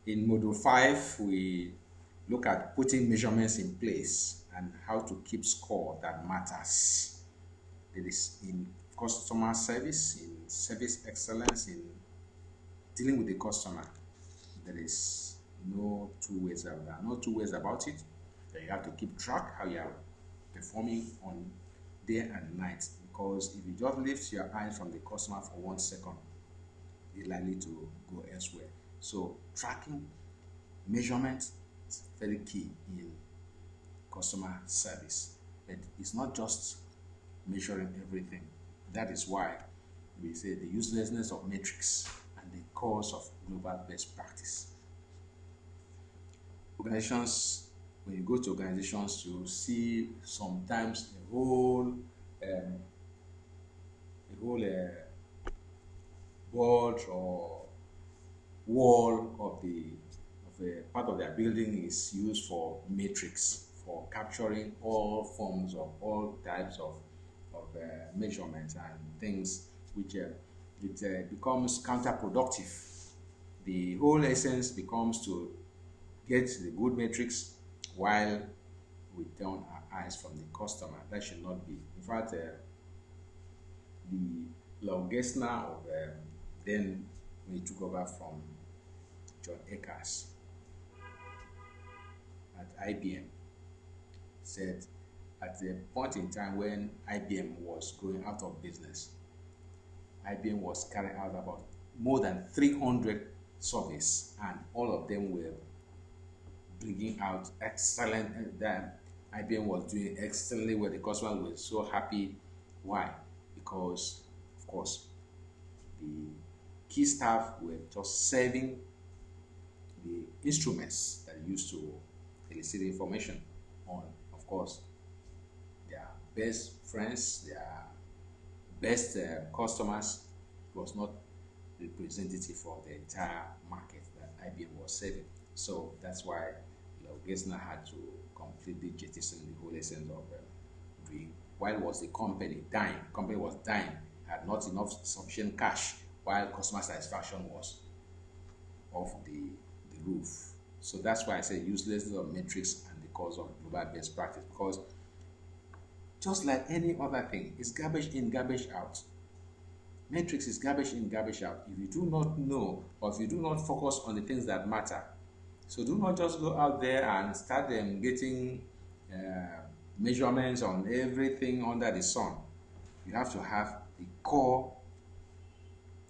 In Module 5, we look at putting measurements in place and how to keep score that matters. It is in customer service, in service excellence, in dealing with the customer. There is no two ways about it. That you have to keep track how you are performing on day and night. Because if you just lift your eyes from the customer for 1 second, they're likely to go elsewhere. So tracking measurement is very key in customer service. But it's not just measuring everything. That is why we say the uselessness of metrics and the cause of global best practice. Organizations, when you go to organizations, you see sometimes a whole board or wall of a part of their building is used for matrix for capturing all forms of all types of measurements and things which it becomes counterproductive. The whole essence becomes to get the good metrics while we turn our eyes from the customer. That should not be. In fact, the Lord Gessner of then when he took over from John Eckers at IBM said at the point in time when IBM was going out of business, IBM was carrying out about more than 300 surveys, and all of them were bringing out excellent. That IBM was doing excellently well. The customers were so happy. Why? Because, of course, the key staff were just serving the instruments that used to elicit information on, of course, their best friends, their best customers. Was not representative for the entire market that IBM was serving. So that's why Gessner had to completely jettison the whole essence of doing. While was the company dying? The company was dying, had not enough sufficient cash, while customer satisfaction was off the roof. So that's why I say uselessness of metrics and the cause of global best practice. Because just like any other thing, it's garbage in, garbage out. Matrix is garbage in, garbage out. If you do not know or if you do not focus on the things that matter, so do not just go out there and start getting measurements on everything under the sun. You have to have the core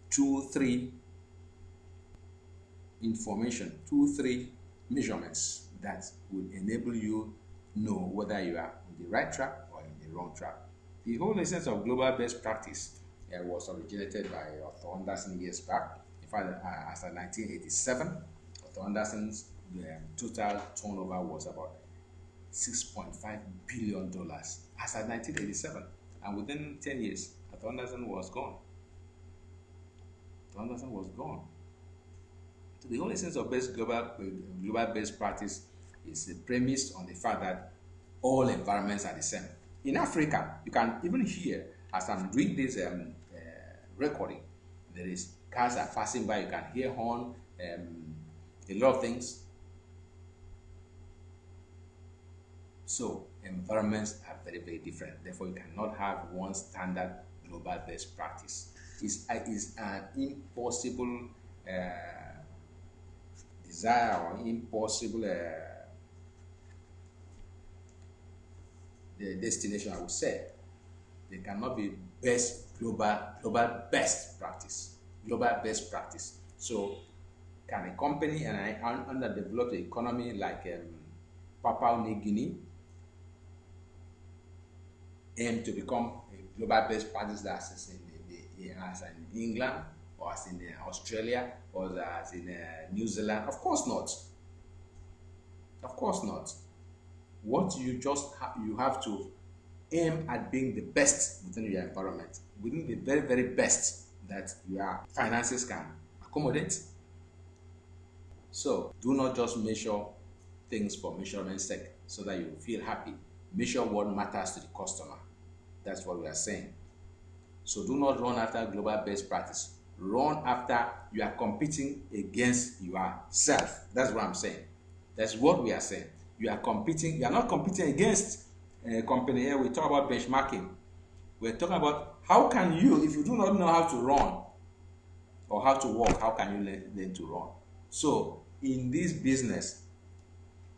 2, 3 information, 2, 3 measurements that will enable you know whether you are on the right track or in the wrong track. The whole essence of global best practice was originated by Arthur Andersen years back. In fact, as of 1987, Arthur Andersen's total turnover was about $6.5 billion as of 1987. And within 10 years, Arthur Andersen was gone. Arthur Andersen was gone. So the whole essence of global best practice is premised on the fact that all environments are the same. In Africa, you can even hear, as I'm doing this recording, there is cars are passing by, you can hear horn, a lot of things. So environments are very, very different. Therefore, you cannot have one standard global best practice. It's an impossible desire or impossible the destination, I would say. There cannot be global best practice, global best practice. So, can a company and an underdeveloped economy like Papua New Guinea aim to become a global best practice as in England or as in Australia or as in New Zealand? Of course not. Of course not. What you just you have to aim at being the best within your environment, within the very, very best that your finances can accommodate. So do not just measure things for measurement's sake so that you feel happy. Measure what matters to the customer. That's what we are saying. So do not run after global best practice. run after, you are competing against yourself. That's what I'm saying. That's what we are saying. You are competing, you are not competing against a company. Here we talk about benchmarking. We're talking about how can you, if you do not know how to run or how to walk, how can you learn to run? So in this business,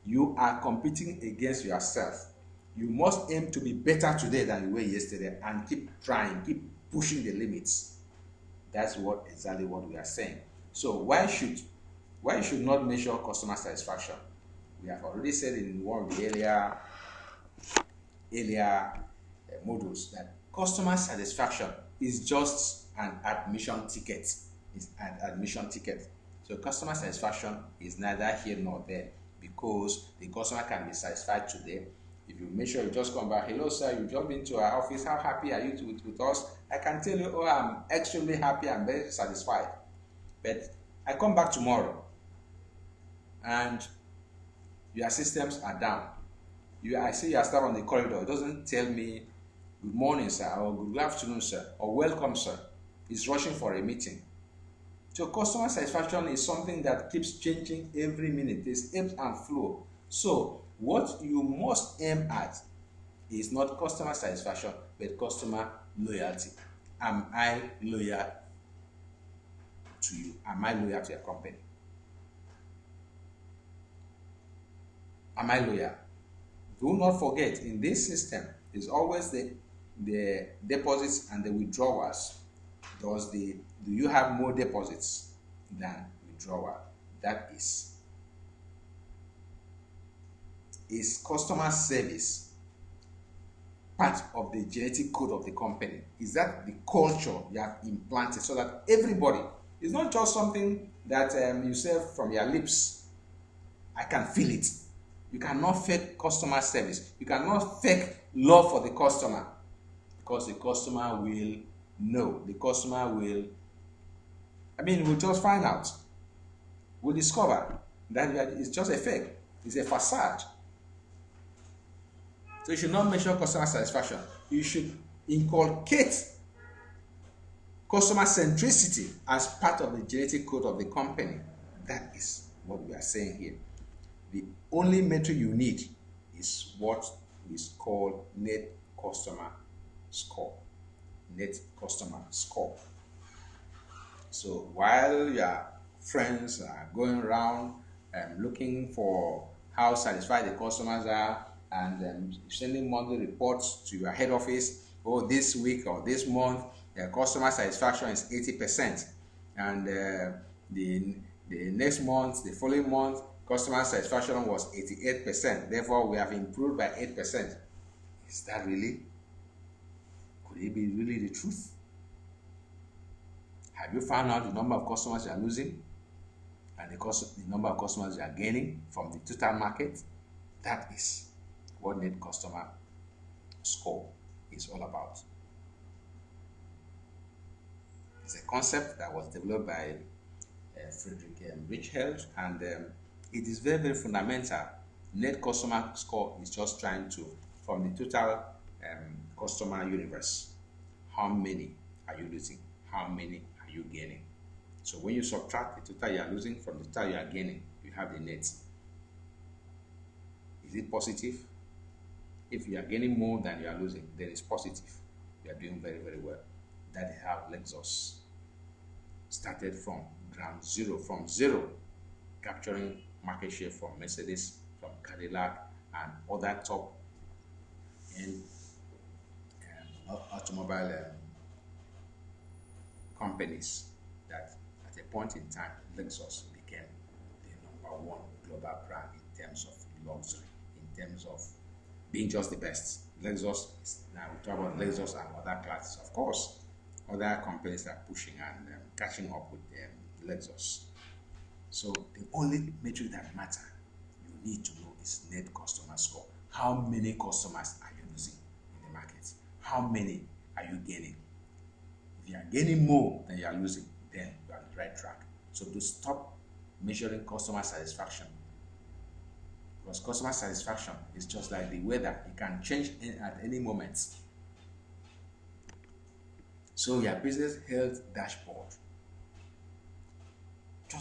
you are competing against yourself. You must aim to be better today than you were yesterday and keep trying, keep pushing the limits. That's exactly what we are saying. So why should you not measure customer satisfaction? We have already said in one of the earlier modules that customer satisfaction is just an admission ticket. It's an admission ticket. So customer satisfaction is neither here nor there, because the customer can be satisfied today. If you make sure you just come back, hello sir, you jump into our office, how happy are you with us? I can tell you, oh, I'm extremely happy, I'm very satisfied. But I come back tomorrow and your systems are down. I see your staff on the corridor, it doesn't tell me good morning sir, or good afternoon sir, or welcome sir. It's rushing for a meeting. So customer satisfaction is something that keeps changing every minute. There's ebbs and flow. So what you must aim at is not customer satisfaction, but customer loyalty. Am I loyal to you? Am I loyal to your company? Am I loyal? Do not forget, in this system, there's always the deposits and the withdrawals. Do you have more deposits than withdrawal? That is customer service part of the genetic code of the company? Is that the culture you have implanted so that everybody, it's not just something that you say from your lips, I can feel it. You cannot fake customer service. You cannot fake love for the customer, because the customer will know. The customer will, we'll just find out. We'll discover that it's just a fake. It's a facade. So you should not measure customer satisfaction. You should inculcate customer centricity as part of the genetic code of the company. That is what we are saying here. The only metric you need is what is called net customer score. Net customer score. So while your friends are going around looking for how satisfied the customers are, and sending monthly reports to your head office, oh, this week or this month, the customer satisfaction is 80%. And the next month, the following month, customer satisfaction was 88%. Therefore, we have improved by 8%. Is that really? Could it be really the truth? Have you found out the number of customers you are losing and the number of customers you are gaining from the total market? That is what net customer score is all about. It's a concept that was developed by Friedrich Richheld, and it is very, very fundamental. Net customer score is just trying to, from the total customer universe, how many are you losing? How many are you gaining? So when you subtract the total you are losing from the total you are gaining, you have the net. Is it positive? If you are gaining more than you are losing, then it's positive. You are doing very, very well. That is how Lexus started from ground zero, capturing market share from Mercedes, from Cadillac, and other top end automobile companies. That at a point in time, Lexus became the number one global brand in terms of luxury, in terms of being just the best. Lexus now we talk about Lexus and other classes. Of course, other companies are pushing and catching up with Lexus. So the only metric that matters, you need to know, is net customer score. How many customers are you losing in the market? How many are you gaining? If you are gaining more than you are losing, then you are on the right track. So to stop measuring customer satisfaction, because customer satisfaction is just like the weather, it can change at any moment. So your business health dashboard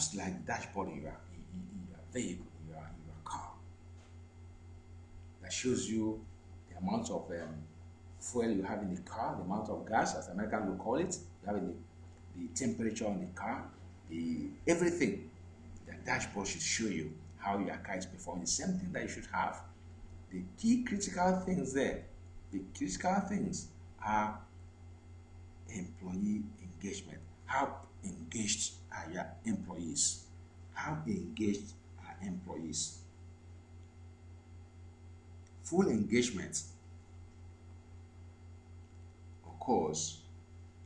just like the dashboard in your vehicle, in your car, that shows you the amount of fuel you have in the car, the amount of gas, as Americans will call it, you have in the temperature in the car, the everything. The dashboard should show you how your car is performing. The same thing that you should have. The key critical things there, the critical things are employee engagement. How engaged are your employees? How engaged are employees? Full engagement occurs,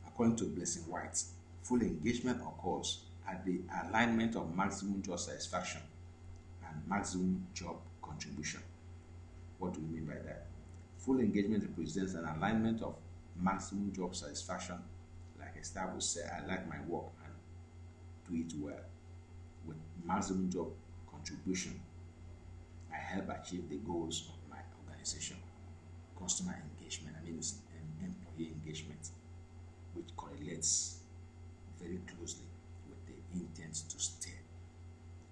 according to Blessing White, full engagement occurs at the alignment of maximum job satisfaction and maximum job contribution. What do we mean by that? Full engagement represents an alignment of maximum job satisfaction, like a staff will say, I like my work and do it well, with maximum job contribution. I help achieve the goals of my organization. Customer engagement, employee engagement, which correlates very closely with the intent to stay.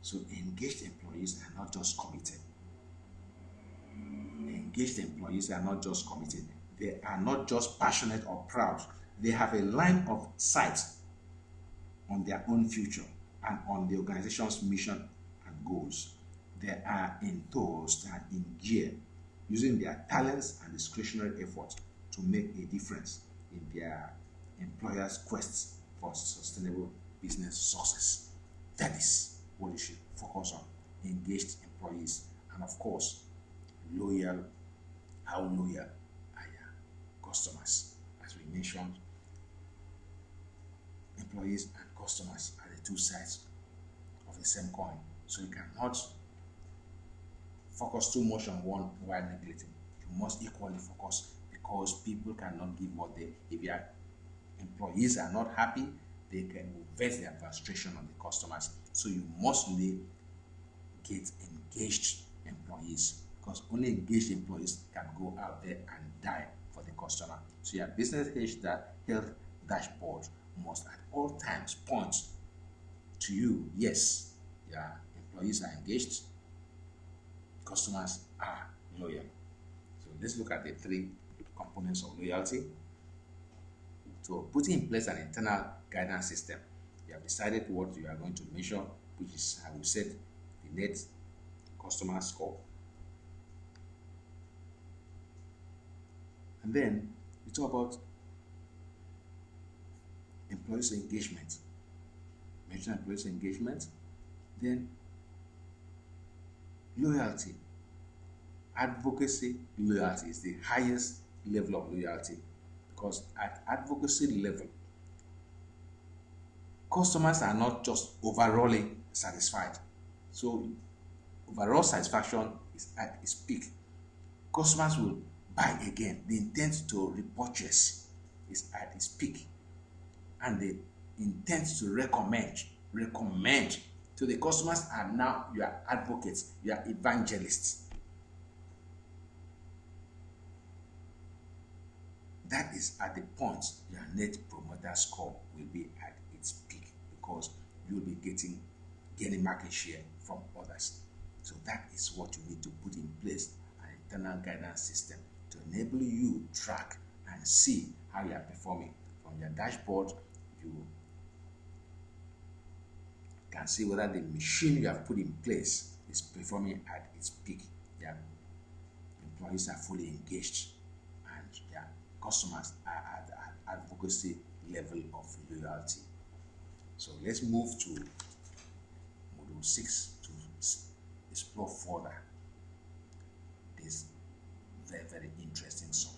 So engaged employees are not just committed. Engaged employees are not just committed. They are not just passionate or proud. They have a line of sight on their own future and on the organization's mission and goals. They are enthused and in gear, using their talents and discretionary effort to make a difference in their employers' quests for sustainable business success. That is what you should focus on. Engaged employees, and of course, loyal. How loyal are your customers? As we mentioned, employees and customers are the two sides of the same coin. So you cannot focus too much on one while neglecting. You must equally focus, because people cannot give what they, if your employees are not happy, they can vent their frustration on the customers. So you must really get engaged employees, because only engaged employees can go out there and die for the customer. So your business health dashboard must at all times point to you, yes, your employees are engaged, customers are loyal. So let's look at the three components of loyalty. So putting in place an internal guidance system. You have decided what you are going to measure, which is, I will set the net customer score. And then we talk about employees engagement. Mention employees engagement. Then loyalty. Advocacy loyalty is the highest level of loyalty, because at advocacy level, customers are not just overall satisfied. So overall satisfaction is at its peak. Customers will buy again. The intent to repurchase is at its peak, and the intent to recommend to the customers are now your advocates, your evangelists. That is at the point your net promoter score will be at its peak, because you'll be gaining market share from others. So that is what you need to put in place, an internal guidance system to enable you track and see how you are performing. From your dashboard, you can see whether the machine you have put in place is performing at its peak. Your employees are fully engaged, and your customers are at the advocacy level of loyalty. So let's move to module 6 to explore further this very, very interesting subject.